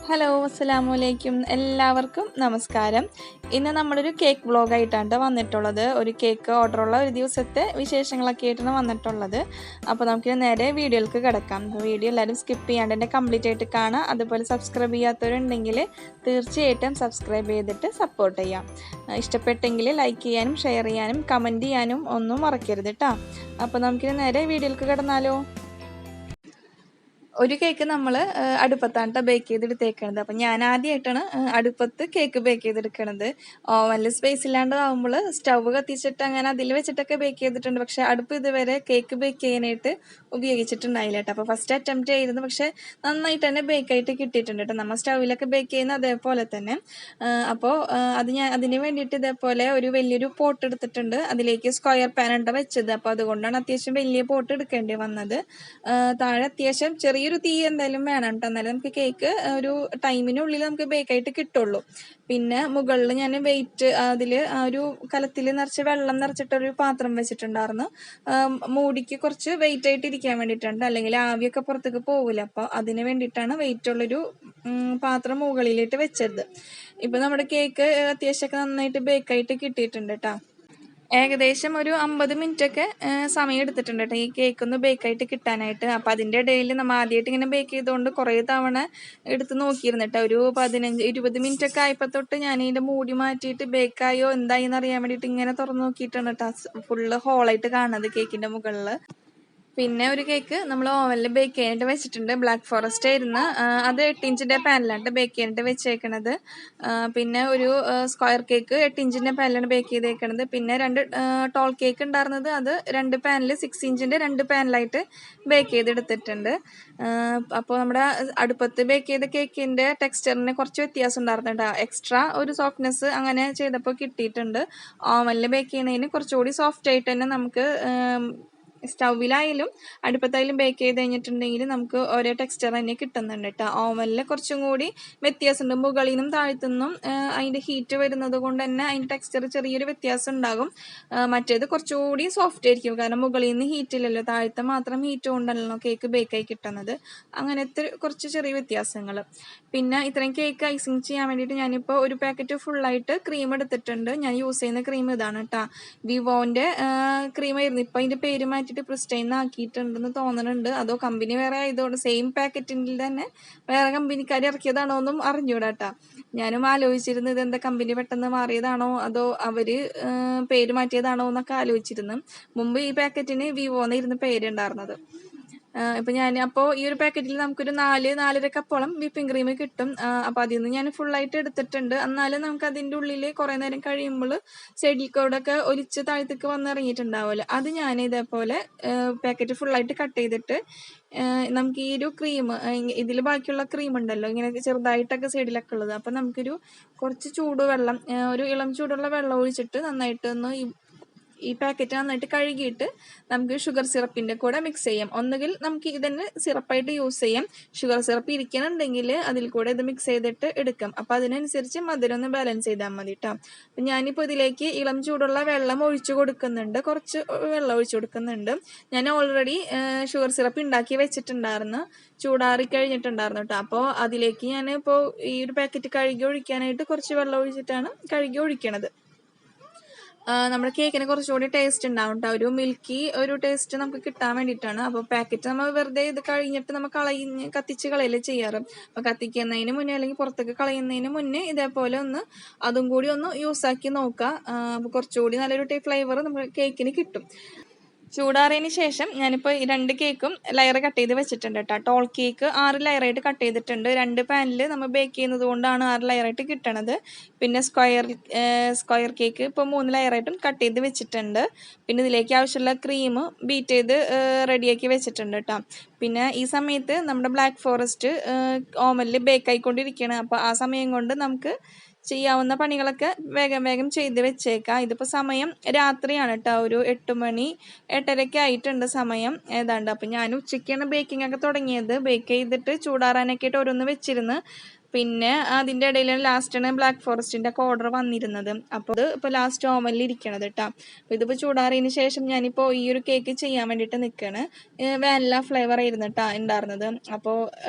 Hello അസ്സലാമലൈക്കും എല്ലാവർക്കും നമസ്കാരം. ഇന്ന് നമ്മളൊരു കേക്ക് വ്ളോഗായിട്ടാണ് വന്നിട്ടുള്ളത്. ഒരു കേക്ക് ഓർഡറുള്ള ഒരു ദിവസത്തെ വിശേഷങ്ങളൊക്കെ ആയിട്ടാണ് വന്നിട്ടുള്ളത്. അപ്പോൾ നമുക്ക് നേരെ വീഡിയോയിലേക്ക് കിടക്കാം. വീഡിയോ എല്ലാവരും സ്കിപ്പ് ചെയ്യാണ്ട് തന്നെ കംപ്ലീറ്റ് ആയിട്ട് കാണാം. അതുപോലെ സബ്സ്ക്രൈബ് ചെയ്യാത്തവരുണ്ടെങ്കിൽ തീർച്ചയായിട്ടും സബ്സ്ക്രൈബ് ചെയ്തിട്ട് സപ്പോർട്ട് ചെയ്യാം. ഇഷ്ടപ്പെട്ടെങ്കിൽ ലൈക്ക് ചെയ്യാനും ഷെയർ ചെയ്യാനും കമൻറ്റ് ചെയ്യാനും ഒന്നും മറക്കരുത് കേട്ടോ. അപ്പോൾ നമുക്ക് നേരെ വീഡിയോയിലേക്ക് കിടന്നാലോ. ഒരു കേക്ക് നമ്മൾ അടുപ്പത്താണ് ബേക്ക് ചെയ്തെടുത്തേക്കണത്. അപ്പം ഞാൻ ആദ്യമായിട്ടാണ് അടുപ്പത്ത് കേക്ക് ബേക്ക് ചെയ്തെടുക്കണത്. ഓവനിൽ സ്പേസ് ഇല്ലാണ്ടാവുമ്പോൾ സ്റ്റവ് കത്തിച്ചിട്ട് അങ്ങനെ അതിൽ വെച്ചിട്ടൊക്കെ ബേക്ക് ചെയ്തിട്ടുണ്ട്. പക്ഷേ അടുപ്പ് ഇതുവരെ കേക്ക് ബേക്ക് ചെയ്യാനായിട്ട് ഉപയോഗിച്ചിട്ടുണ്ടായില്ല കേട്ടോ. അപ്പോൾ ഫസ്റ്റ് അറ്റംപ്റ്റ് ചെയ്തിരുന്നു. പക്ഷേ നന്നായിട്ട് തന്നെ ബേക്കായിട്ട് കിട്ടിയിട്ടുണ്ട് കേട്ടോ. നമ്മൾ സ്റ്റൗവിലൊക്കെ ബേക്ക് ചെയ്യുന്ന അതേപോലെ തന്നെ. അപ്പോൾ അതിന് വേണ്ടിയിട്ട് ഇതേപോലെ ഒരു വലിയൊരു പോട്ട് എടുത്തിട്ടുണ്ട്. അതിലേക്ക് സ്ക്വയർ പാൻ ഉണ്ട് വെച്ചത്. അപ്പോൾ അതുകൊണ്ടാണ് അത്യാവശ്യം വലിയ പോട്ട് എടുക്കേണ്ടി വന്നത്. താഴെ അത്യാവശ്യം ചെറിയൊരു തീ എന്തായാലും വേണം കേട്ടോ. എന്നാലും നമുക്ക് കേക്ക് ഒരു ടൈമിനുള്ളിൽ നമുക്ക് ബേക്കായിട്ട് കിട്ടുള്ളൂ. പിന്നെ മുകളിൽ ഞാൻ വെയിറ്റ് അതിൽ ഒരു കലത്തിൽ നിറച്ച് വെള്ളം നിറച്ചിട്ടൊരു പാത്രം വെച്ചിട്ടുണ്ടായിരുന്നു. മൂടിക്ക് കുറച്ച് വെയിറ്റ് ആയിട്ട് ഇരിക്കാൻ വേണ്ടിയിട്ടുണ്ട്, അല്ലെങ്കിൽ ആവിയൊക്കെ പുറത്തേക്ക് പോകില്ല. അപ്പോൾ അതിന് വേണ്ടിയിട്ടാണ് വെയിറ്റുള്ളൊരു പാത്രം മുകളിലിട്ട് വെച്ചത്. ഇപ്പം നമ്മുടെ കേക്ക് അത്യാവശ്യമൊക്കെ നന്നായിട്ട് ബേക്കായിട്ട് കിട്ടിയിട്ടുണ്ട് കേട്ടോ. ഏകദേശം ഒരു 50 മിനിറ്റൊക്കെ സമയം എടുത്തിട്ടുണ്ട് കേട്ടോ ഈ കേക്ക് ഒന്ന് ബേക്കായിട്ട് കിട്ടാനായിട്ട്. അപ്പം അതിൻ്റെ ഇടയിൽ നമ്മൾ ആദ്യമായിട്ട് ഇങ്ങനെ ബേക്ക് ചെയ്തുകൊണ്ട് കുറേ തവണ എടുത്ത് നോക്കിയിരുന്നു കേട്ടോ. ഒരു 15-20 മിനിറ്റൊക്കെ ആയപ്പോൾ തൊട്ട് ഞാൻ ഇതിൻ്റെ മൂടി മാറ്റിയിട്ട് ബേക്കായോ എന്തായി എന്നറിയാൻ വേണ്ടിയിട്ട് ഇങ്ങനെ തുറന്ന് നോക്കിയിട്ടാണ് കേട്ടോ ഫുള്ള് ഹോളായിട്ട് കാണുന്നത് കേക്കിൻ്റെ മുകളിൽ. പിന്നെ ഒരു കേക്ക് നമ്മൾ ഓവനിൽ ബേക്ക് ചെയ്യാനായിട്ട് വെച്ചിട്ടുണ്ട്. ബ്ലാക്ക് ഫോറസ്റ്റ് ആയിരുന്നു. അത് 8 ഇഞ്ചിൻ്റെ പാനിലാണ് ബേക്ക് ചെയ്യാനായിട്ട് വെച്ചേക്കണത്. പിന്നെ ഒരു സ്ക്വയർ കേക്ക് 8 ഇഞ്ചിൻ്റെ പാനിലാണ് ബേക്ക് ചെയ്തേക്കണത്. പിന്നെ 2 ടോൾ കേക്ക് ഉണ്ടായിരുന്നത് അത് 2 പാനിൽ 6 ഇഞ്ചിൻ്റെ 2 പാനിലായിട്ട് ബേക്ക് ചെയ്തെടുത്തിട്ടുണ്ട്. അപ്പോൾ നമ്മുടെ അടുപ്പത്ത് ബേക്ക് ചെയ്ത കേക്കിൻ്റെ ടെക്സ്ചറിന് കുറച്ച് വ്യത്യാസം ഉണ്ടായിരുന്നു കേട്ടോ. എക്സ്ട്രാ ഒരു സോഫ്റ്റ്നെസ് അങ്ങനെ ചെയ്തപ്പോൾ കിട്ടിയിട്ടുണ്ട്. ഓവനിൽ ബേക്ക് ചെയ്യുന്നതിന് കുറച്ചുകൂടി സോഫ്റ്റ് ആയിട്ട് തന്നെ നമുക്ക് സ്റ്റൗവിലായാലും അടുപ്പത്തായാലും ബേക്ക് ചെയ്ത് കഴിഞ്ഞിട്ടുണ്ടെങ്കിൽ നമുക്ക് ഒരേ ടെക്സ്ചർ തന്നെ കിട്ടുന്നുണ്ട് കേട്ടോ. ഓവനിൽ കുറച്ചും കൂടി വ്യത്യാസമുണ്ട്. മുകളിൽ നിന്നും താഴ്ത്തുനിന്നും അതിൻ്റെ ഹീറ്റ് വരുന്നത് കൊണ്ട് തന്നെ അതിൻ്റെ ടെക്സ്ചർ ചെറിയൊരു വ്യത്യാസം ഉണ്ടാകും. മറ്റേത് കുറച്ചുകൂടി സോഫ്റ്റ് ആയിരിക്കും, കാരണം മുകളിൽ നിന്ന് ഹീറ്റ് ഇല്ലല്ലോ, താഴത്തെ മാത്രം ഹീറ്റ് കൊണ്ടല്ലോ കേക്ക് ബേക്കായി കിട്ടുന്നത്. അങ്ങനത്തെ കുറച്ച് ചെറിയ വ്യത്യാസങ്ങൾ. പിന്നെ ഇത്രയും കേക്ക് ഐസിങ് ചെയ്യാൻ വേണ്ടിയിട്ട് ഞാനിപ്പോൾ ഒരു പാക്കറ്റ് ഫുള്ളായിട്ട് ക്രീം എടുത്തിട്ടുണ്ട്. ഞാൻ യൂസ് ചെയ്യുന്ന ക്രീം ഇതാണ് കേട്ടോ. വിവോൻ്റെ ക്രീമായിരുന്നു. ഇപ്പോൾ അതിൻ്റെ പേര് മാറ്റിയിട്ട് പ്രിസ്റ്റൈൻ ആക്കിയിട്ടുണ്ടെന്ന് തോന്നുന്നുണ്ട്. അതോ കമ്പനി വേറെ ആയതുകൊണ്ട് സെയിം പാക്കറ്റിൽ തന്നെ വേറെ കമ്പനിക്കാർ ഇറക്കിയതാണോ എന്നും അറിഞ്ഞൂടാ കേട്ടോ. ഞാനും ആലോചിച്ചിരുന്നു ഇതെന്താ കമ്പനി പെട്ടെന്ന് മാറിയതാണോ അതോ അവർ പേര് മാറ്റിയതാണോ എന്നൊക്കെ ആലോചിച്ചിരുന്നു. മുമ്പ് ഈ പാക്കറ്റിന് വിവോ എന്നായിരുന്നു പേരുണ്ടായിരുന്നത്. ഇപ്പം ഞാൻ അപ്പോൾ ഈ ഒരു പാക്കറ്റിൽ നമുക്കൊരു 4-4.5 കപ്പോളം വിപ്പിംഗ് ക്രീം കിട്ടും. അപ്പോൾ അതിൽ നിന്ന് ഞാൻ ഫുള്ളായിട്ട് എടുത്തിട്ടുണ്ട്. എന്നാലും നമുക്ക് അതിൻ്റെ ഉള്ളിൽ കുറേ നേരം കഴിയുമ്പോൾ സൈഡിൽ കൂടെയൊക്കെ ഒലിച്ച് താഴത്തേക്ക് വന്നിറങ്ങിയിട്ടുണ്ടാവുമല്ലോ, അത് ഞാൻ ഇതേപോലെ പാക്കറ്റ് ഫുള്ളായിട്ട് കട്ട് ചെയ്തിട്ട് നമുക്ക് ഈ ഒരു ക്രീം ഇതിൽ ബാക്കിയുള്ള ക്രീം ഉണ്ടല്ലോ ഇങ്ങനെ ചെറുതായിട്ടൊക്കെ സൈഡിലൊക്കെ ഉള്ളത്, അപ്പം നമുക്കൊരു കുറച്ച് ചൂടുവെള്ളം ഒരു ഇളം ചൂടുള്ള വെള്ളം ഒഴിച്ചിട്ട് നന്നായിട്ടൊന്ന് ഈ പാക്കറ്റ് നന്നായിട്ട് കഴുകിയിട്ട് നമുക്ക് ഷുഗർ സിറപ്പിൻ്റെ കൂടെ മിക്സ് ചെയ്യാം. ഒന്നുകിൽ നമുക്ക് ഇതന്നെ സിറപ്പായിട്ട് യൂസ് ചെയ്യാം. ഷുഗർ സിറപ്പ് ഇരിക്കണമെന്നുണ്ടെങ്കിൽ അതിൽ കൂടെ ഇത് മിക്സ് ചെയ്തിട്ട് എടുക്കാം. അപ്പോൾ അതിനനുസരിച്ച് മധുരം ഒന്ന് ബാലൻസ് ചെയ്താൽ മതി കേട്ടോ. അപ്പം ഞാനിപ്പോൾ ഇതിലേക്ക് ഇളം ചൂടുള്ള വെള്ളം ഒഴിച്ചു കൊടുക്കുന്നുണ്ട്. കുറച്ച് വെള്ളം ഒഴിച്ചു കൊടുക്കുന്നുണ്ട്. ഞാൻ ഓൾറെഡി ഷുഗർ സിറപ്പ് ഉണ്ടാക്കി വെച്ചിട്ടുണ്ടായിരുന്നു, ചൂടാറി കഴിഞ്ഞിട്ടുണ്ടായിരുന്നു കേട്ടോ. അപ്പോൾ അതിലേക്ക് ഞാൻ ഇപ്പോൾ ഈ ഒരു പാക്കറ്റ് കഴുകി ഒഴിക്കാനായിട്ട് കുറച്ച് വെള്ളം ഒഴിച്ചിട്ടാണ് കഴുകി ഒഴിക്കണത്. നമ്മുടെ കേക്കിന് കുറച്ചുകൂടി ടേസ്റ്റ് ഉണ്ടാവും കേട്ടോ. ഒരു മിൽക്കി ഒരു ടേസ്റ്റ് നമുക്ക് കിട്ടാൻ വേണ്ടിയിട്ടാണ്. അപ്പോൾ പാക്കറ്റ് നമ്മൾ വെറുതെ ഇത് കഴിഞ്ഞിട്ട് നമ്മൾ കത്തിച്ച് കളയല് ചെയ്യാറ്. അപ്പോൾ കത്തിക്കുന്നതിന് മുന്നേ അല്ലെങ്കിൽ പുറത്തേക്ക് കളയുന്നതിന് മുന്നേ ഇതേപോലെ ഒന്ന് അതും കൂടി ഒന്ന് യൂസാക്കി നോക്കുക. അപ്പോൾ കുറച്ചുകൂടി നല്ലൊരു ഫ്ലേവർ നമുക്ക് കേക്കിന് കിട്ടും. ചൂടാറിയതിന് ശേഷം ഞാനിപ്പോൾ 2 കേക്കും ലെയർ കട്ട് ചെയ്ത് വെച്ചിട്ടുണ്ട് കേട്ടോ. ടോൾ കേക്ക് 6 ലെയറായിട്ട് കട്ട് ചെയ്തിട്ടുണ്ട്. 2 പാനിൽ നമ്മൾ ബേക്ക് ചെയ്യുന്നത് കൊണ്ടാണ് 6 ലെയറായിട്ട് കിട്ടണത്. പിന്നെ സ്ക്വയർ കേക്ക് ഇപ്പോൾ 3 ലെയറായിട്ടും കട്ട് ചെയ്ത് വെച്ചിട്ടുണ്ട്. പിന്നെ ഇതിലേക്ക് ആവശ്യമുള്ള ക്രീം ബീറ്റ് ചെയ്ത് റെഡിയാക്കി വെച്ചിട്ടുണ്ട് കേട്ടോ. പിന്നെ ഈ സമയത്ത് നമ്മുടെ ബ്ലാക്ക് ഫോറസ്റ്റ് ഓവനിൽ ബേക്കായിക്കൊണ്ടിരിക്കുകയാണ്. അപ്പോൾ ആ സമയം കൊണ്ട് നമുക്ക് ചെയ്യാവുന്ന പണികളൊക്കെ വേഗം ചെയ്ത് വെച്ചേക്കാം. ഇതിപ്പോൾ സമയം രാത്രിയാണ് കേട്ടോ. ഒരു 8 മണി 8:30 ആയിട്ടുണ്ട് സമയം ഏതാണ്ട്. അപ്പം ഞാൻ ഉച്ചയ്ക്കാണ് ബേക്കിംഗ് ഒക്കെ തുടങ്ങിയത്. ബേക്ക് ചെയ്തിട്ട് ചൂടാറാനൊക്കെ ആയിട്ട് ഓരോന്ന് വെച്ചിരുന്ന് പിന്നെ അതിൻ്റെ ഇടയിലാണ് ലാസ്റ്റാണ് ബ്ലാക്ക് ഫോറസ്റ്റിൻ്റെ ഒക്കെ ഓർഡർ വന്നിരുന്നത്. അപ്പോൾ ഇത് ഇപ്പോൾ ലാസ്റ്റ് ഓവനിൽ ഇരിക്കണത് കേട്ടോ. അപ്പോൾ ഇതിപ്പോൾ ചൂടാറിയതിന് ശേഷം ഞാനിപ്പോൾ ഈ ഒരു കേക്ക് ചെയ്യാൻ വേണ്ടിയിട്ട് നിൽക്കുകയാണ്. വാനില ഫ്ലേവർ ആയിരുന്നു കേട്ടോ ഉണ്ടായിരുന്നത്. അപ്പോൾ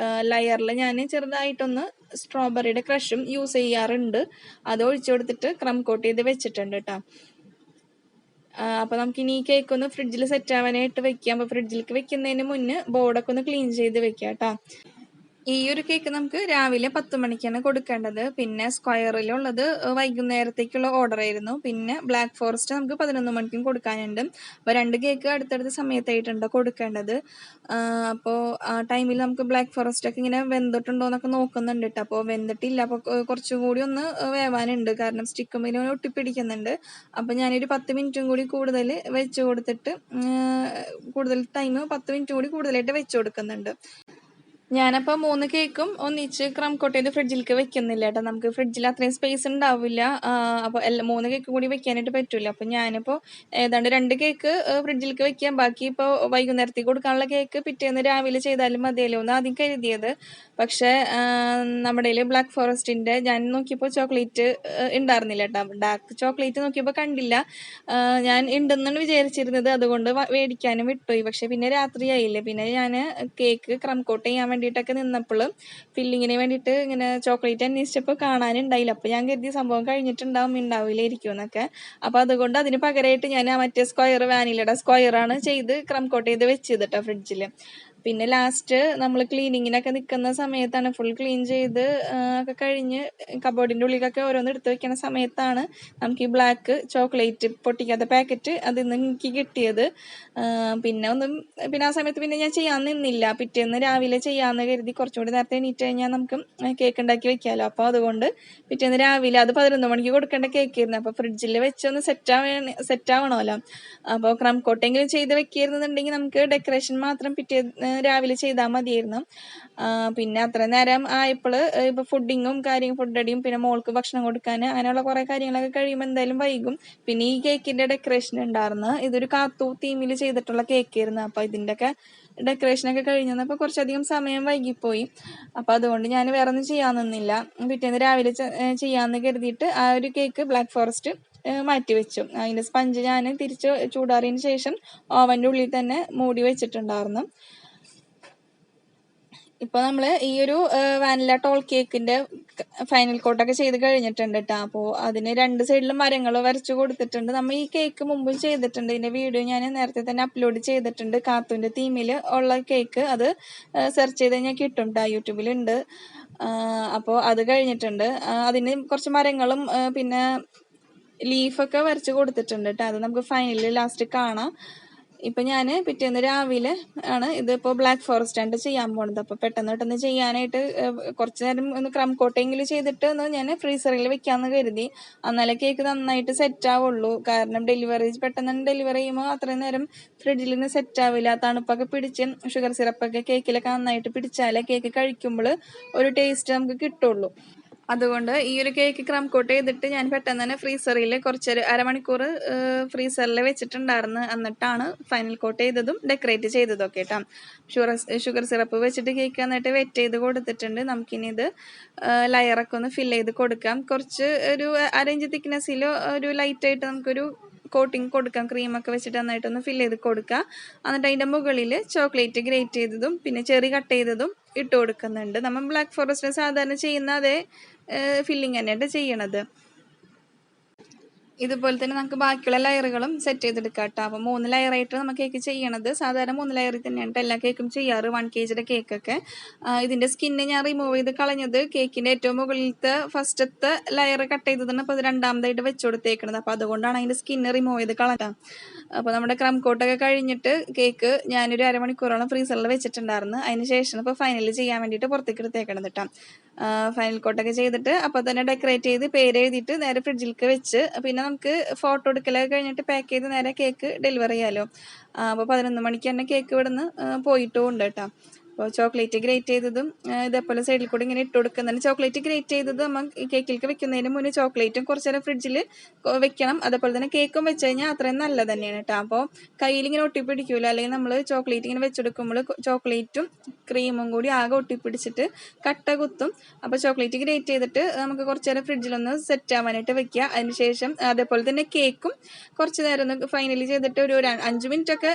ലെയറിൽ ഞാൻ ചെറുതായിട്ടൊന്ന് സ്ട്രോബെറിയുടെ ക്രഷും യൂസ് ചെയ്യാറുണ്ട്. അത് ഒഴിച്ചു കൊടുത്തിട്ട് ക്രം കോട്ട് ചെയ്ത് വെച്ചിട്ടുണ്ട് കേട്ടോ. അപ്പോൾ നമുക്കിനി ഈ കേക്ക് ഒന്ന് ഫ്രിഡ്ജിൽ സെറ്റ് ആവാനായിട്ട് വെക്കാം. അപ്പോൾ ഫ്രിഡ്ജിലേക്ക് വെക്കുന്നതിന് മുന്നേ ബോർഡൊക്കെ ഒന്ന് ക്ലീൻ ചെയ്ത് വെക്കാം കേട്ടോ. ഈ ഒരു കേക്ക് നമുക്ക് രാവിലെ 10 മണിക്കാണ് കൊടുക്കേണ്ടത്. പിന്നെ സ്ക്വയറിലുള്ളത് വൈകുന്നേരത്തേക്കുള്ള ഓർഡർ ആയിരുന്നു. പിന്നെ ബ്ലാക്ക് ഫോറസ്റ്റ് നമുക്ക് 11 മണിക്കും കൊടുക്കാനുണ്ട്. അപ്പോൾ 2 കേക്ക് അടുത്തടുത്ത സമയത്തായിട്ടുണ്ട് കൊടുക്കേണ്ടത്. അപ്പോൾ ആ ടൈമിൽ നമുക്ക് ബ്ലാക്ക് ഫോറസ്റ്റ് ഒക്കെ ഇങ്ങനെ വെന്തിട്ടുണ്ടോ എന്നൊക്കെ നോക്കുന്നുണ്ട് കേട്ടോ. അപ്പോൾ വെന്തിട്ടില്ല. അപ്പോൾ കുറച്ചും കൂടി ഒന്ന് വേവാനുണ്ട്. കാരണം സ്റ്റിക്കുമ്പോൾ ഒട്ടിപ്പിടിക്കുന്നുണ്ട്. അപ്പോൾ ഞാനൊരു 10 മിനിറ്റും കൂടി കൂടുതൽ വെച്ച് കൊടുത്തിട്ട് കൂടുതൽ ടൈം 10 മിനിറ്റും കൂടി കൂടുതലായിട്ട് വെച്ച് കൊടുക്കുന്നുണ്ട്. ഞാനപ്പോൾ 3 കേക്കും ഒന്നിച്ച് ക്രം കോട്ട് ചെയ്ത് ഫ്രിഡ്ജിലേക്ക് വെക്കുന്നില്ല കേട്ടോ. നമുക്ക് ഫ്രിഡ്ജിൽ അത്രയും സ്പേസ് ഉണ്ടാവില്ല. അപ്പോൾ 3 കേക്ക് കൂടി വെക്കാനായിട്ട് പറ്റില്ല. അപ്പോൾ ഞാനിപ്പോൾ ഏതാണ്ട് 2 കേക്ക് ഫ്രിഡ്ജിലേക്ക് വെക്കാം. ബാക്കി ഇപ്പോൾ വൈകുന്നേരത്തേക്ക് കൊടുക്കാനുള്ള കേക്ക് പിറ്റേന്ന് രാവിലെ ചെയ്താലും മതിയല്ലോ എന്ന് ആദ്യം കരുതിയത്. പക്ഷേ നമ്മുടെ കയ്യിൽ ബ്ലാക്ക് ഫോറസ്റ്റിൻ്റെ ഞാൻ നോക്കിയപ്പോൾ ചോക്ലേറ്റ് ഉണ്ടായിരുന്നില്ല കേട്ടോ. ഡാർക്ക് ചോക്ലേറ്റ് നോക്കിയപ്പോൾ കണ്ടില്ല. ഞാൻ ഉണ്ടെന്നാണ് വിചാരിച്ചിരുന്നത്. അതുകൊണ്ട് മേടിക്കാനും വിട്ടുപോയി. പക്ഷേ പിന്നെ രാത്രിയായില്ലേ. പിന്നെ ഞാൻ കേക്ക് ക്രം കോട്ട് ചെയ്യാൻ വേണ്ടിയിട്ടൊക്കെ നിന്നപ്പോൾ ഫില്ലിങ്ങിന് വേണ്ടിയിട്ട് ഇങ്ങനെ ചോക്ലേറ്റ് അന്വേഷിച്ചപ്പോൾ കാണാനുണ്ടായില്ല. അപ്പോൾ ഞാൻ കരുതി സംഭവം ഉണ്ടാവില്ലായിരിക്കും എന്നൊക്കെ. അപ്പോൾ അതുകൊണ്ട് അതിന് പകരമായിട്ട് ഞാൻ ആ മറ്റേ വാനിലയുടെ സ്ക്വയറാണ് ചെയ്ത് ക്രം കോട്ട് ചെയ്ത് വെച്ചത് കേട്ടോ ഫ്രിഡ്ജിൽ. പിന്നെ ലാസ്റ്റ് നമ്മൾ ക്ലീനിങ്ങിനൊക്കെ നിൽക്കുന്ന സമയത്താണ് ഫുൾ ക്ലീൻ ചെയ്ത് ഒക്കെ കഴിഞ്ഞ് കബോർഡിൻ്റെ ഉള്ളിലൊക്കെ ഓരോന്ന് എടുത്ത് വെക്കുന്ന സമയത്താണ് നമുക്ക് ഈ ബ്ലാക്ക് ചോക്ലേറ്റ് പൊട്ടിക്കാത്ത പാക്കറ്റ് അതിൽ നിന്ന് എനിക്ക് കിട്ടിയത്. പിന്നെ ആ സമയത്ത് പിന്നെ ഞാൻ ചെയ്യാൻ നിന്നില്ല. പിറ്റേന്ന് രാവിലെ ചെയ്യാമെന്ന് കരുതി കുറച്ചും കൂടി നേരത്തെ എണീറ്റ് കഴിഞ്ഞാൽ നമുക്ക് കേക്ക് ഉണ്ടാക്കി വെക്കാമല്ലോ. അപ്പോൾ അതുകൊണ്ട് പിറ്റേന്ന് രാവിലെ അത് 11 മണിക്ക് കൊടുക്കേണ്ട കേക്കായിരുന്നു. അപ്പോൾ ഫ്രിഡ്ജിൽ വെച്ചൊന്ന് സെറ്റ് ആവണമല്ലോ. അപ്പോൾ ക്രം കോട്ടെങ്കിലും ചെയ്ത് വെക്കിയിരുന്നുണ്ടെങ്കിൽ നമുക്ക് ഡെക്കറേഷൻ മാത്രം പിറ്റേന്ന് രാവിലെ ചെയ്താൽ മതിയായിരുന്നു. പിന്നെ അത്ര നേരം ആയപ്പോൾ ഇപ്പോൾ ഫുഡ് അടിയും പിന്നെ മോൾക്ക് ഭക്ഷണം കൊടുക്കാൻ അങ്ങനെയുള്ള കുറേ കാര്യങ്ങളൊക്കെ കഴിയുമ്പോൾ എന്തായാലും വൈകും. പിന്നെ ഈ കേക്കിൻ്റെ ഡെക്കറേഷൻ ഉണ്ടായിരുന്നു. ഇതൊരു കാത്തു തീമിൽ ചെയ്തിട്ടുള്ള കേക്കായിരുന്നു. അപ്പോൾ ഇതിൻ്റെയൊക്കെ ഡെക്കറേഷനൊക്കെ കഴിഞ്ഞു വന്നപ്പോൾ കുറച്ചധികം സമയം വൈകിപ്പോയി. അപ്പോൾ അതുകൊണ്ട് ഞാൻ വേറെ ഒന്നും ചെയ്യാൻ നിന്നില്ല. പിറ്റേന്ന് രാവിലെ ചെയ്യാമെന്ന് കരുതിയിട്ട് ആ ഒരു കേക്ക് ബ്ലാക്ക് ഫോറസ്റ്റ് മാറ്റി വെച്ചു. അതിൻ്റെ സ്പഞ്ച് ഞാൻ തിരിച്ച് ചൂടാറിയതിന് ശേഷം ഓവൻ്റെ ഉള്ളിൽ തന്നെ മൂടി വെച്ചിട്ടുണ്ടായിരുന്നു. ഇപ്പോൾ നമ്മൾ ഈ ഒരു വാനില ടോൾ കേക്കിൻ്റെ ഫൈനൽ കോട്ടൊക്കെ ചെയ്ത് കഴിഞ്ഞിട്ടുണ്ട് കേട്ടോ. അപ്പോൾ അതിന് 2 സൈഡിലും മരങ്ങൾ വരച്ച് കൊടുത്തിട്ടുണ്ട്. നമ്മൾ ഈ കേക്ക് മുമ്പും ചെയ്തിട്ടുണ്ട്. ഇതിൻ്റെ വീഡിയോ ഞാൻ നേരത്തെ തന്നെ അപ്ലോഡ് ചെയ്തിട്ടുണ്ട്. കാത്തുവിൻ്റെ തീമിൽ ഉള്ള കേക്ക് അത് സെർച്ച് ചെയ്ത് കഴിഞ്ഞാൽ കിട്ടും കേട്ടോ. യൂട്യൂബിലുണ്ട്. അപ്പോൾ അത് കഴിഞ്ഞിട്ടുണ്ട്. അതിന് കുറച്ച് മരങ്ങളും പിന്നെ ലീഫൊക്കെ വരച്ച് കൊടുത്തിട്ടുണ്ട് കേട്ടോ. അത് നമുക്ക് ഫൈനലിൽ ലാസ്റ്റ് കാണാം. ഇപ്പം ഞാൻ പിറ്റേന്ന് രാവിലെ ആണ് ഇതിപ്പോൾ ബ്ലാക്ക് ഫോറസ്റ്റ് ആണ് ചെയ്യാൻ പോണത്. അപ്പോൾ പെട്ടെന്ന് ചെയ്യാനായിട്ട് കുറച്ച് നേരം ഒന്ന് ക്രം കോട്ടെങ്കിലും ചെയ്തിട്ട് ഒന്ന് ഞാൻ ഫ്രീസറിൽ വെക്കാമെന്ന് കരുതി. എന്നാലേ കേക്ക് നന്നായിട്ട് സെറ്റ് ആവുള്ളൂ. കാരണം പെട്ടെന്ന് ഡെലിവറി ചെയ്യുമ്പോൾ അത്രയും നേരം ഫ്രിഡ്ജിൽ നിന്ന് സെറ്റ് ആവില്ല. തണുപ്പൊക്കെ പിടിച്ച് ഷുഗർ സിറപ്പൊക്കെ കേക്കിലൊക്കെ നന്നായിട്ട് പിടിച്ചാലേ കേക്ക് കഴിക്കുമ്പോൾ ഒരു ടേസ്റ്റ് നമുക്ക് കിട്ടുള്ളൂ. അതുകൊണ്ട് ഈ ഒരു കേക്ക് ക്രം കോട്ട് ചെയ്തിട്ട് ഞാൻ പെട്ടെന്ന് തന്നെ ഫ്രീസറിൽ അരമണിക്കൂർ ഫ്രീസറിൽ വെച്ചിട്ടുണ്ടായിരുന്നു. എന്നിട്ടാണ് ഫൈനൽ കോട്ട് ചെയ്തതും ഡെക്കറേറ്റ് ചെയ്തതും ഒക്കെ കേട്ടോ. ഷുഗർ സിറപ്പ് വെച്ചിട്ട് കേക്ക് എന്നിട്ട് വെറ്റ് ചെയ്ത് കൊടുത്തിട്ടുണ്ട്. നമുക്കിനി ഇത് ലെയറൊക്കെ ഒന്ന് ഫില്ല് ചെയ്ത് കൊടുക്കാം. കുറച്ച് ഒരു 1 ഇഞ്ച് തിക്നെസ്സിൽ ഒരു ലൈറ്റായിട്ട് നമുക്കൊരു കോട്ടിങ് കൊടുക്കാം. ക്രീമൊക്കെ വെച്ചിട്ട് നന്നായിട്ടൊന്ന് ഫില്ല് ചെയ്ത് കൊടുക്കുക. എന്നിട്ട് അതിൻ്റെ മുകളിൽ ചോക്ലേറ്റ് ഗ്രേറ്റ് ചെയ്തതും പിന്നെ ചെറി കട്ട് ചെയ്തതും ഇട്ട് കൊടുക്കുന്നുണ്ട്. നമ്മൾ ബ്ലാക്ക് ഫോറസ്റ്റ് സാധാരണ ചെയ്യുന്ന അതേ ഫില്ലിങ് തന്നെയാണ് ചെയ്യണത്. ഇതുപോലെ തന്നെ നമുക്ക് ബാക്കിയുള്ള ലെയറുകളും സെറ്റ് ചെയ്തെടുക്കാം കേട്ടോ. അപ്പോൾ 3 ലെയറായിട്ട് നമുക്ക് കേക്ക് ചെയ്യണത്. സാധാരണ 3 ലെയറിൽ തന്നെയാണ് എല്ലാ കേക്കും ചെയ്യാറ്. 1 kg കേക്കൊക്കെ. ഇതിൻ്റെ സ്കിന്ന് ഞാൻ റിമൂവ് ചെയ്ത് കളഞ്ഞത് കേക്കിൻ്റെ ഏറ്റവും മുകളിലത്തെ ഫസ്റ്റത്തെ ലെയർ കട്ട് ചെയ്തതാണ്. അപ്പോൾ ഇത് രണ്ടാമതായിട്ട് വെച്ച് കൊടുത്തേക്കണത്. അപ്പോൾ അതുകൊണ്ടാണ് അതിൻ്റെ സ്കിന്ന് റിമൂവ് ചെയ്ത് കളഞ്ഞത്. അപ്പോൾ നമ്മുടെ ക്രം കോട്ടൊക്കെ കഴിഞ്ഞിട്ട് കേക്ക് ഞാനൊരു അരമണിക്കൂറോളം ഫ്രീസറിൽ വെച്ചിട്ടുണ്ടായിരുന്നു. അതിന് ശേഷം ഇപ്പോൾ ഫൈനൽ ചെയ്യാൻ വേണ്ടിയിട്ട് പുറത്തേക്ക് എടുത്തേക്കണം കേട്ടോ. ഫൈനൽ കോട്ടൊക്കെ ചെയ്തിട്ട് അപ്പോൾ തന്നെ ഡെക്കറേറ്റ് ചെയ്ത് പേര് എഴുതിയിട്ട് നേരെ ഫ്രിഡ്ജിലേക്ക് വെച്ച് പിന്നെ നമുക്ക് ഫോട്ടോ എടുക്കലൊക്കെ കഴിഞ്ഞിട്ട് പാക്ക് ചെയ്ത് നേരെ കേക്ക് ഡെലിവറി ചെയ്യാമല്ലോ. അപ്പോൾ 11 മണിക്ക് തന്നെ കേക്ക് ഇവിടെ നിന്ന് പോയിട്ടും ഉണ്ട് കേട്ടോ. അപ്പോൾ ചോക്ലേറ്റ് ഗ്രേറ്റ് ചെയ്തതും ഇതേപോലെ സൈഡിൽ കൂടി ഇങ്ങനെ ഇട്ട് കൊടുക്കുന്നുണ്ട്. ചോക്ലേറ്റ് ഗ്രേറ്റ് ചെയ്തത് നമ്മൾ കേക്കിലേക്ക് വെക്കുന്നതിന് മുന്നേ ചോക്ലേറ്റും കുറച്ച് നേരം ഫ്രിഡ്ജിൽ വെക്കണം. അതേപോലെ തന്നെ കേക്കും വെച്ച് കഴിഞ്ഞാൽ അത്രയും നല്ലത് തന്നെയാണ് കേട്ടോ. അപ്പോൾ കയ്യിലിങ്ങനെ ഒട്ടിപ്പിടിക്കില്ല, അല്ലെങ്കിൽ നമ്മൾ ചോക്ലേറ്റ് ഇങ്ങനെ വെച്ചെടുക്കുമ്പോൾ ചോക്ലേറ്റും ക്രീമും കൂടി ആകെ ഒട്ടിപ്പിടിച്ചിട്ട് കട്ട കുത്തും. അപ്പോൾ ചോക്ലേറ്റ് ഗ്രേറ്റ് ചെയ്തിട്ട് നമുക്ക് കുറച്ച് നേരം ഫ്രിഡ്ജിലൊന്ന് സെറ്റ് ആവാനായിട്ട് വെക്കുക. അതിന് ശേഷം അതേപോലെ തന്നെ കേക്കും കുറച്ച് നേരം ഒന്ന് ഫൈനലി ചെയ്തിട്ട് ഒരു 5 മിനിറ്റൊക്കെ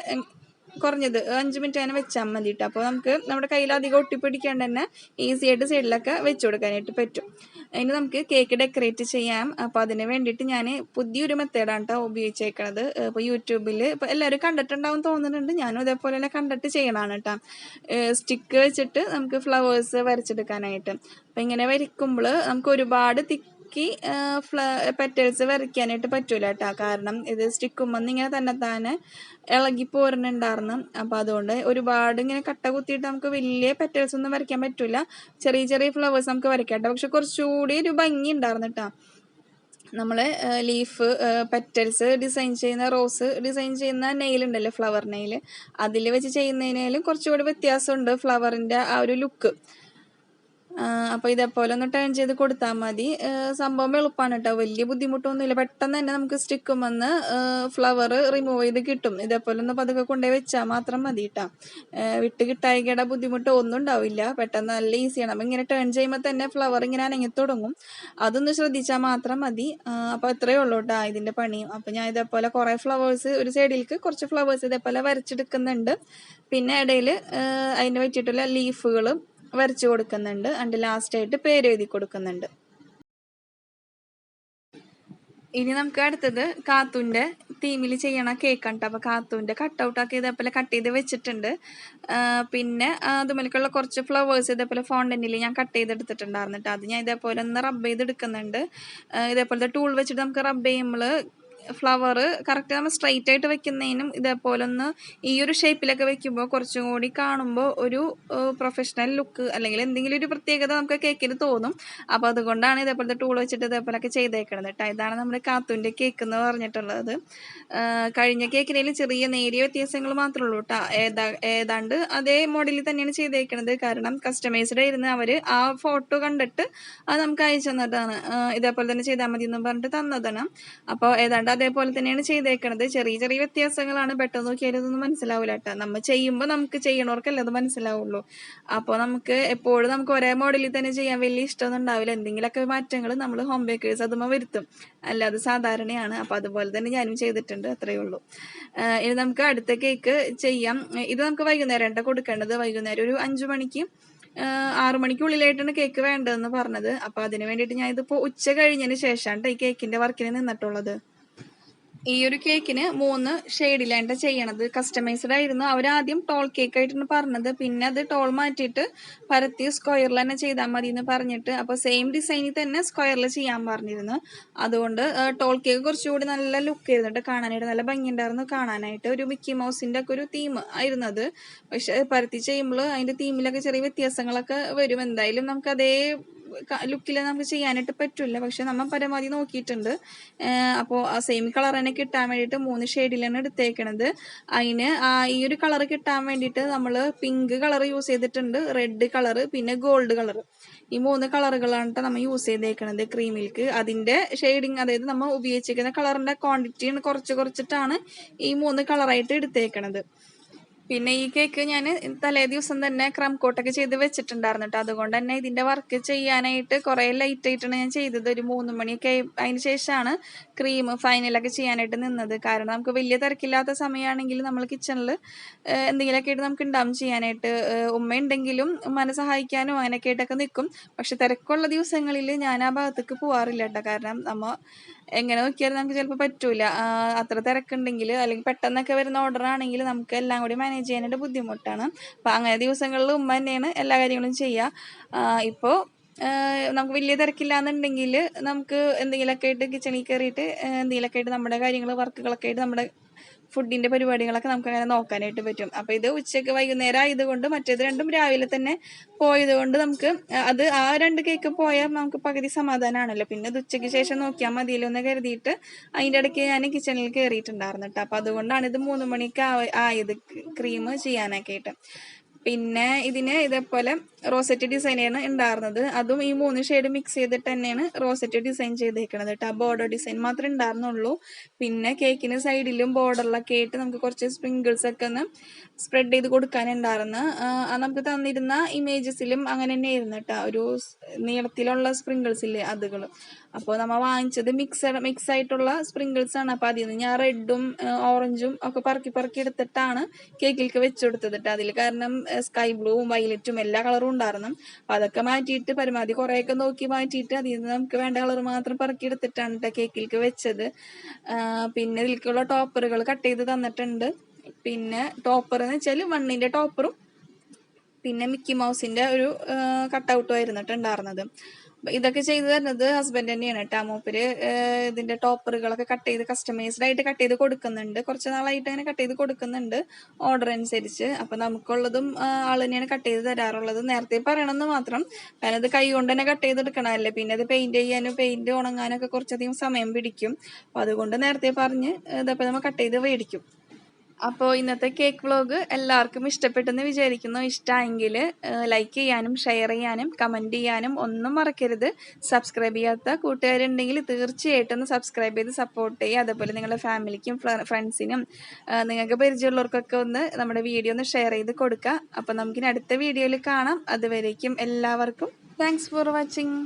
കുറഞ്ഞത് 5 മിനിറ്റ് അങ്ങനെ വെച്ചാൽ മതി കേട്ടോ. അപ്പോൾ നമുക്ക് നമ്മുടെ കയ്യിൽ അധികം ഒട്ടിപ്പിടിക്കാണ്ട് തന്നെ ഈസി ആയിട്ട് സൈഡിലൊക്കെ വെച്ച് കൊടുക്കാനായിട്ട് പറ്റും. ഇനി നമുക്ക് കേക്ക് ഡെക്കറേറ്റ് ചെയ്യാം. അപ്പോൾ അതിന് വേണ്ടിയിട്ട് ഞാൻ പുതിയൊരു മെത്തേഡാണ് കേട്ടോ ഉപയോഗിച്ചേക്കണത്. ഇപ്പോൾ യൂട്യൂബിൽ ഇപ്പോൾ എല്ലാവരും കണ്ടിട്ടുണ്ടാവും തോന്നുന്നുണ്ട്, ഞാനും ഇതേപോലെ തന്നെ കണ്ടിട്ട് ചെയ്യണതാണ് കേട്ടോ. സ്റ്റിക്ക് വെച്ചിട്ട് നമുക്ക് ഫ്ലവേഴ്സ് വരച്ചെടുക്കാനായിട്ട്. അപ്പോൾ ഇങ്ങനെ വരയ്ക്കുമ്പോൾ നമുക്ക് ഒരുപാട് പെറ്റൽസ് വരയ്ക്കാനായിട്ട് പറ്റൂല കേട്ടോ. കാരണം ഇത് സ്റ്റിക്കുമ്പോൾ ഇങ്ങനെ തന്നെ ഇളകി പോരുന്നുണ്ടായിരുന്നു. അപ്പോൾ അതുകൊണ്ട് ഒരുപാട് ഇങ്ങനെ കട്ട കുത്തിയിട്ട് നമുക്ക് വലിയ പെറ്റൽസ് ഒന്നും വരയ്ക്കാൻ പറ്റൂല. ചെറിയ ചെറിയ ഫ്ലവേഴ്സ് നമുക്ക് വരയ്ക്കാം കേട്ടോ. പക്ഷെ കുറച്ചുകൂടി ഒരു ഭംഗി ഉണ്ടായിരുന്നു കേട്ടോ. നമ്മൾ ലീഫ് പെറ്റൽസ് ഡിസൈൻ ചെയ്യുന്ന റോസ് ഡിസൈൻ ചെയ്യുന്ന നെയിൽ ഉണ്ടല്ലോ, ഫ്ലവർ നെയിൽ, അതിൽ വെച്ച് ചെയ്യുന്നതിനേലും കുറച്ചുകൂടി വ്യത്യാസമുണ്ട് ഫ്ലവറിൻ്റെ ആ ഒരു ലുക്ക്. അപ്പോൾ ഇതേപോലെ ഒന്ന് ടേൺ ചെയ്ത് കൊടുത്താൽ മതി. സംഭവം എളുപ്പമാണ് കേട്ടോ, വലിയ ബുദ്ധിമുട്ടൊന്നുമില്ല. പെട്ടെന്ന് തന്നെ നമുക്ക് സ്റ്റിക്കും വന്ന് ഫ്ലവർ റിമൂവ് ചെയ്ത് കിട്ടും. ഇതേപോലെ ഒന്ന് പതുക്കെ കൊണ്ടുപോയി വെച്ചാൽ മാത്രം മതി കേട്ടോ. വിട്ട് കിട്ടായികയുടെ ബുദ്ധിമുട്ട് ഒന്നും ഉണ്ടാവില്ല, പെട്ടെന്ന് നല്ല ഈസിയാണ്. അപ്പം ഇങ്ങനെ ടേൺ ചെയ്യുമ്പോൾ തന്നെ ഫ്ലവർ ഇങ്ങനെ അനങ്ങി തുടങ്ങും, അതൊന്ന് ശ്രദ്ധിച്ചാൽ മാത്രം മതി. അപ്പോൾ ഇത്രയേ ഉള്ളൂ കേട്ടോ ഇതിൻ്റെ പണിയും. അപ്പോൾ ഞാൻ ഇതേപോലെ കുറേ ഫ്ലവേഴ്സ് ഒരു സൈഡിലേക്ക് കുറച്ച് ഫ്ലവേഴ്സ് ഇതേപോലെ വരച്ചെടുക്കുന്നുണ്ട്. പിന്നെ ഇടയിൽ അതിന് പറ്റിയിട്ടുള്ള ലീഫുകൾ വരച്ചു കൊടുക്കുന്നുണ്ട്. ആൻഡ് ലാസ്റ്റായിട്ട് പേര് എഴുതി കൊടുക്കുന്നുണ്ട്. ഇനി നമുക്ക് അടുത്തത് കാത്തൂൻ്റെ തീമിൽ ചെയ്യണ കേക്കാണ് കേട്ടോ. അപ്പോൾ കാത്തൂൻ്റെ കട്ടൗട്ടൊക്കെ ഇതേപോലെ കട്ട് ചെയ്ത് വെച്ചിട്ടുണ്ട്. പിന്നെ അതുമേലേക്കുള്ള കുറച്ച് ഫ്ലവേഴ്സ് ഇതേപോലെ ഫോണ്ടന്റിൽ ഞാൻ കട്ട് ചെയ്തെടുത്തിട്ടുണ്ടായിരുന്നു കേട്ടോ. അത് ഞാൻ ഇതേപോലെ ഒന്ന് റബ്ബ് ചെയ്തെടുക്കുന്നുണ്ട്. ഇതേപോലത്തെ ടൂൾ വെച്ചിട്ട് നമുക്ക് റബ്ബ് ചെയ്യുമ്പോൾ ഫ്ലവർ കറക്റ്റ് നമ്മൾ സ്ട്രൈറ്റ് ആയിട്ട് വെക്കുന്നതിനും ഇതേപോലെ ഒന്ന് ഈ ഒരു ഷേപ്പിലൊക്കെ വെക്കുമ്പോൾ കുറച്ചും കൂടി കാണുമ്പോൾ ഒരു പ്രൊഫഷണൽ ലുക്ക് അല്ലെങ്കിൽ എന്തെങ്കിലും ഒരു പ്രത്യേകത നമുക്ക് കേക്കിന് തോന്നും. അപ്പോൾ അതുകൊണ്ടാണ് ഇതേപോലത്തെ ടൂൾ വെച്ചിട്ട് ഇതേപോലെയൊക്കെ ചെയ്തേക്കണത് കേട്ടോ. ഇതാണ് നമ്മുടെ കാത്തൂൻ്റെ കേക്ക് എന്ന് പറഞ്ഞിട്ടുള്ളത്. കഴിഞ്ഞ കേക്കിനേലും ചെറിയ നേരിയ വ്യത്യാസങ്ങൾ മാത്രമേ ഉള്ളൂ കേട്ടോ. ഏതാണ്ട് അതേ മോഡലിൽ തന്നെയാണ് ചെയ്തേക്കണത്. കാരണം കസ്റ്റമൈസ്ഡ് ആയിരുന്നു, അവർ ആ ഫോട്ടോ കണ്ടിട്ട് അത് നമുക്ക് അയച്ചു തന്നതാണ്. ഇതേപോലെ തന്നെ ചെയ്താൽ മതി എന്ന് പറഞ്ഞിട്ട് തന്നതാണ്. അപ്പോൾ ഏതാണ്ട് അതേപോലെ തന്നെയാണ് ചെയ്തേക്കണത്. ചെറിയ ചെറിയ വ്യത്യാസങ്ങളാണ്, പെട്ടെന്ന് നോക്കിയാൽ ഇതൊന്നും മനസ്സിലാവില്ല കേട്ടോ. നമ്മൾ ചെയ്യുമ്പോൾ നമുക്ക് ചെയ്യണവർക്കല്ലേ അത് മനസ്സിലാവുള്ളൂ. അപ്പോൾ നമുക്ക് എപ്പോഴും നമുക്ക് ഒരേ മോഡലിൽ തന്നെ ചെയ്യാൻ വലിയ ഇഷ്ടമൊന്നും ഉണ്ടാവില്ല. എന്തെങ്കിലുമൊക്കെ മാറ്റങ്ങൾ നമ്മൾ ഹോം ബേക്കേഴ്സ് അതുമ്പോൾ വരുത്തും, അല്ലാതെ സാധാരണയാണ്. അപ്പോൾ അതുപോലെ തന്നെ ഞാനും ചെയ്തിട്ടുണ്ട്, അത്രയേ ഉള്ളൂ. ഇനി നമുക്ക് അടുത്ത കേക്ക് ചെയ്യാം. ഇത് നമുക്ക് വൈകുന്നേരം കേട്ടോ കൊടുക്കേണ്ടത്. വൈകുന്നേരം ഒരു 5 മണിക്ക് 6 മണിക്കുള്ളിലായിട്ടാണ് കേക്ക് വേണ്ടതെന്ന് പറഞ്ഞത്. അപ്പോൾ അതിന് വേണ്ടിയിട്ട് ഞാൻ ഇതിപ്പോൾ ഉച്ച കഴിഞ്ഞതിന് ശേഷമാണ് ഈ കേക്കിൻ്റെ വർക്കിന് നിന്നിട്ടുള്ളത്. ഈ ഒരു കേക്കിന് 3 ഷെയ്ഡിലാണ് ചെയ്യണത്. കസ്റ്റമൈസ്ഡ് ആയിരുന്നു. അവരാദ്യം ടോൾ കേക്ക് ആയിട്ടാണ് പറഞ്ഞത്, പിന്നെ അത് ടോൾ മാറ്റിയിട്ട് പരത്തി സ്ക്വയറിൽ തന്നെ ചെയ്താൽ മതി എന്ന് പറഞ്ഞിട്ട്, അപ്പോൾ സെയിം ഡിസൈനിൽ തന്നെ സ്ക്വയറിൽ ചെയ്യാൻ പറഞ്ഞിരുന്നു. അതുകൊണ്ട് ടോൾ കേക്ക് കുറച്ചുകൂടി നല്ല ലുക്ക് ആയിരുന്നിട്ട് കാണാനായിട്ട്, നല്ല ഭംഗിയുണ്ടായിരുന്നു കാണാനായിട്ട്. ഒരു മിക്കി മൗസിൻ്റെ ഒക്കെ ഒരു തീം ആയിരുന്നത്. പക്ഷെ പരത്തി ചെയ്യുമ്പോൾ അതിൻ്റെ തീമിലൊക്കെ ചെറിയ വ്യത്യാസങ്ങളൊക്കെ വരും. എന്തായാലും നമുക്ക് അതേ ലുക്കിൽ നമുക്ക് ചെയ്യാനായിട്ട് പറ്റില്ല, പക്ഷെ നമ്മൾ പരമാവധി നോക്കിയിട്ടുണ്ട്. അപ്പോൾ ആ സെയിം കളർ തന്നെ കിട്ടാൻ വേണ്ടിയിട്ട് 3 ഷെയ്ഡിലാണ് എടുത്തേക്കണത്. അതിന് ഈ ഒരു കളർ കിട്ടാൻ വേണ്ടിയിട്ട് നമ്മൾ പിങ്ക് കളർ യൂസ് ചെയ്തിട്ടുണ്ട്, റെഡ് കളർ, പിന്നെ ഗോൾഡ് കളർ. ഈ 3 കളറുകളാണ് നമ്മൾ യൂസ് ചെയ്തേക്കണത് ക്രീമിൽക്ക്. അതിൻ്റെ ഷെയ്ഡിങ്, അതായത് നമ്മൾ ഉപയോഗിച്ചിരിക്കുന്ന കളറിൻ്റെ ക്വാണ്ടിറ്റി കുറച്ചിട്ടാണ് ഈ 3 കളറായിട്ട് എടുത്തേക്കണത്. പിന്നെ ഈ കേക്ക് ഞാൻ തലേ ദിവസം തന്നെ ക്രം കോട്ടൊക്കെ ചെയ്ത് വെച്ചിട്ടുണ്ടായിരുന്നു കേട്ടോ. അതുകൊണ്ട് തന്നെ ഇതിൻ്റെ വർക്ക് ചെയ്യാനായിട്ട് കുറേ ലൈറ്റ് ആയിട്ടാണ് ഞാൻ ചെയ്തത്. ഒരു 3 മണിയൊക്കെ അതിന് ശേഷമാണ് ക്രീം ഫൈനലൊക്കെ ചെയ്യാനായിട്ട് നിന്നത്. കാരണം നമുക്ക് വലിയ തിരക്കില്ലാത്ത സമയമാണെങ്കിൽ നമ്മൾ കിച്ചണിൽ എന്തെങ്കിലുമൊക്കെ ആയിട്ട് നമുക്ക് ഉണ്ടാവും ചെയ്യാനായിട്ട്. ഉമ്മ ഉണ്ടെങ്കിലും ഉമ്മനെ സഹായിക്കാനും അങ്ങനെയൊക്കെ ആയിട്ടൊക്കെ നിൽക്കും. പക്ഷെ തിരക്കുള്ള ദിവസങ്ങളിൽ ഞാൻ ആ ഭാഗത്തേക്ക് പോകാറില്ല കേട്ടോ. കാരണം നമ്മൾ എങ്ങനെ നോക്കിയാലും നമുക്ക് ചിലപ്പോൾ പറ്റൂല, അത്ര തിരക്കുണ്ടെങ്കിൽ, അല്ലെങ്കിൽ പെട്ടെന്നൊക്കെ വരുന്ന ഓർഡർ ആണെങ്കിൽ നമുക്ക് എല്ലാം കൂടി മാനേജ് ചെയ്യാനായിട്ട് ബുദ്ധിമുട്ടാണ്. അപ്പോൾ അങ്ങനെ ദിവസങ്ങളിൽ ഉമ്മ തന്നെയാണ് എല്ലാ കാര്യങ്ങളും ചെയ്യുക. ഇപ്പോൾ നമുക്ക് വലിയ തിരക്കില്ലാന്നുണ്ടെങ്കിൽ നമുക്ക് എന്തെങ്കിലുമൊക്കെ ആയിട്ട് കിച്ചണിൽ കയറിയിട്ട് എന്തെങ്കിലുമൊക്കെ ആയിട്ട് നമ്മുടെ കാര്യങ്ങൾ വർക്കുകളൊക്കെ ആയിട്ട് നമ്മുടെ ഫുഡിൻ്റെ പരിപാടികളൊക്കെ നമുക്ക് അങ്ങനെ നോക്കാനായിട്ട് പറ്റും. അപ്പോൾ ഇത് ഉച്ചയ്ക്ക് വൈകുന്നേരം ആയതുകൊണ്ട്, മറ്റേത് രണ്ടും രാവിലെ തന്നെ പോയതുകൊണ്ട് നമുക്ക് അത് ആ 2 കേക്ക് പോയാൽ നമുക്ക് പകുതി സമാധാനമാണല്ലോ. പിന്നെ അത് ഉച്ചയ്ക്ക് ശേഷം നോക്കിയാൽ മതിയല്ലോ എന്ന് കരുതിയിട്ട് അതിൻ്റെ ഇടയ്ക്ക് ഞാൻ കിച്ചണിൽ കയറിയിട്ടുണ്ടായിരുന്നു കേട്ടോ. അപ്പോൾ അതുകൊണ്ടാണ് ഇത് 3 മണിക്ക് ആയത് ക്രീം ചെയ്യാനൊക്കെ ആയിട്ട്. പിന്നെ ഇതിന് ഇതേപോലെ റോസറ്റ് ഡിസൈനാണ് ഉണ്ടായിരുന്നത്. അതും ഈ 3 ഷെയ്ഡ് മിക്സ് ചെയ്തിട്ട് തന്നെയാണ് റോസറ്റ് ഡിസൈൻ ചെയ്തേക്കണത് കേട്ടോ. ബോർഡർ ഡിസൈൻ മാത്രമേ ഉണ്ടായിരുന്നുള്ളൂ. പിന്നെ കേക്കിന് സൈഡിലും ബോർഡറിലൊക്കെ ആയിട്ട് നമുക്ക് കുറച്ച് സ്പ്രിങ്കിൾസ് ഒക്കെ ഒന്ന് സ്പ്രെഡ് ചെയ്ത് കൊടുക്കാനുണ്ടായിരുന്നു. നമുക്ക് തന്നിരുന്ന ഇമേജസിലും അങ്ങനെ തന്നെ ആയിരുന്നു കേട്ടോ. ഒരു നീളത്തിലുള്ള സ്പ്രിങ്കിൾസ് ഇല്ലേ, അതുകൾ. അപ്പോൾ നമ്മൾ വാങ്ങിച്ചത് മിക്സ് ആയിട്ടുള്ള സ്പ്രിങ്കിൾസ് ആണ്. അപ്പോൾ അതിൽ നിന്ന് ഞാൻ റെഡും ഓറഞ്ചും ഒക്കെ പറക്കി എടുത്തിട്ടാണ് കേക്കിലേക്ക് വെച്ച് കൊടുത്തത് കേട്ടോ. അതിൽ കാരണം സ്കൈ ബ്ലൂവും വയലറ്റും എല്ലാ കളറും ഉണ്ടായിരുന്നു. അപ്പം അതൊക്കെ മാറ്റിയിട്ട് പരമാവധി കുറേയൊക്കെ നോക്കി മാറ്റിയിട്ട് അതിൽ നിന്ന് നമുക്ക് വേണ്ട കളർ മാത്രം പറക്കി എടുത്തിട്ടാണ് കേട്ടോ കേക്കിലേക്ക് വെച്ചത്. പിന്നെ ഇതിലേക്കുള്ള ടോപ്പറുകൾ കട്ട് ചെയ്ത് തന്നിട്ടുണ്ട്. പിന്നെ ടോപ്പർ എന്ന് വെച്ചാൽ 1ന്റെ ടോപ്പറും പിന്നെ മിക്കി മൗസിന്റെ ഒരു കട്ടൗട്ടും ആയിരുന്നിട്ടുണ്ടായിരുന്നത്. ഇതൊക്കെ ചെയ്തു തരുന്നത് ഹസ്ബൻഡ് തന്നെയാണ് കേട്ടോ. മൂപ്പര് ഇതിന്റെ ടോപ്പറുകളൊക്കെ കട്ട് ചെയ്ത് കസ്റ്റമൈസ്ഡ് ആയിട്ട് കട്ട് ചെയ്ത് കൊടുക്കുന്നുണ്ട്. കുറച്ച് നാളായിട്ട് അങ്ങനെ കട്ട് ചെയ്ത് കൊടുക്കുന്നുണ്ട് ഓർഡർ അനുസരിച്ച്. അപ്പൊ നമുക്കുള്ളതും ആൾ തന്നെയാണ് കട്ട് ചെയ്ത് തരാറുള്ളത്. നേരത്തെ പറയണമെന്ന് മാത്രം, കാരണം ഇത് കൈ കൊണ്ട് തന്നെ കട്ട് ചെയ്തെടുക്കണമല്ലേ. പിന്നെ അത് പെയിന്റ് ചെയ്യാനും പെയിന്റ് ഉണങ്ങാനൊക്കെ കുറച്ചധികം സമയം പിടിക്കും. അപ്പൊ അതുകൊണ്ട് നേരത്തെ പറഞ്ഞ് ഇതപ്പോൾ നമ്മൾ കട്ട് ചെയ്ത് മേടിക്കും. അപ്പോൾ ഇന്നത്തെ കേക്ക് വ്ളോഗ് എല്ലാവർക്കും ഇഷ്ടപ്പെട്ടെന്ന് വിചാരിക്കുന്നു. ഇഷ്ടമായെങ്കിൽ ലൈക്ക് ചെയ്യാനും ഷെയർ ചെയ്യാനും കമൻറ്റ് ചെയ്യാനും ഒന്നും മറക്കരുത്. സബ്സ്ക്രൈബ് ചെയ്യാത്ത കൂട്ടുകാരുണ്ടെങ്കിൽ തീർച്ചയായിട്ടും ഒന്ന് സബ്സ്ക്രൈബ് ചെയ്ത് സപ്പോർട്ട് ചെയ്യുക. അതേപോലെ നിങ്ങളുടെ ഫാമിലിക്കും ഫ്രണ്ട്സിനും നിങ്ങൾക്ക് പരിചയമുള്ളവർക്കൊക്കെ ഒന്ന് നമ്മുടെ വീഡിയോ ഒന്ന് ഷെയർ ചെയ്ത് കൊടുക്കുക. അപ്പോൾ നമുക്കിനി അടുത്ത വീഡിയോയിൽ കാണാം. അതുവരേക്കും എല്ലാവർക്കും താങ്ക്സ് ഫോർ വാച്ചിങ്.